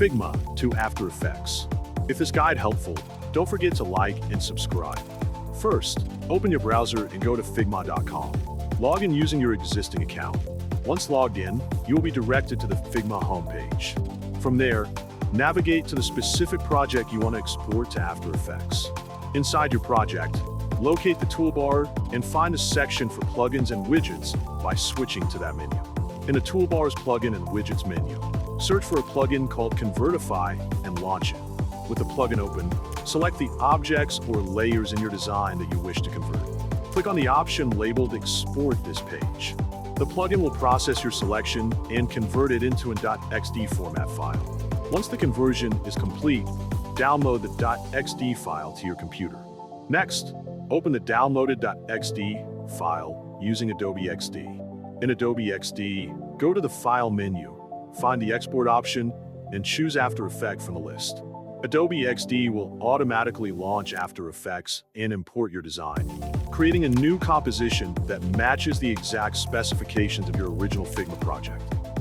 Figma to After Effects. If this guide helpful, don't forget to like and subscribe. First, open your browser and go to Figma.com. Log in using your existing account. Once logged in, you will be directed to the Figma homepage. From there, navigate to the specific project you want to export to After Effects. Inside your project, locate the toolbar and find a section for plugins and widgets by switching to that menu. In the Toolbar's Plugin and Widgets menu, search for a plugin called 𝗕𝘂𝘀𝗶𝗿𝗀𝗀 and launch it. With the plugin open, select the objects or layers in your design that you wish to convert. Click on the option labeled Export this page. The plugin will process your selection and convert it into a .xd format file. Once the conversion is complete, download the .xd file to your computer. Next, open the downloaded .xd file using Adobe XD. In Adobe XD, go to the File menu, find the Export option, and choose After Effect from the list. Adobe XD will automatically launch After Effects and import your design, creating a new composition that matches the exact specifications of your original Figma project.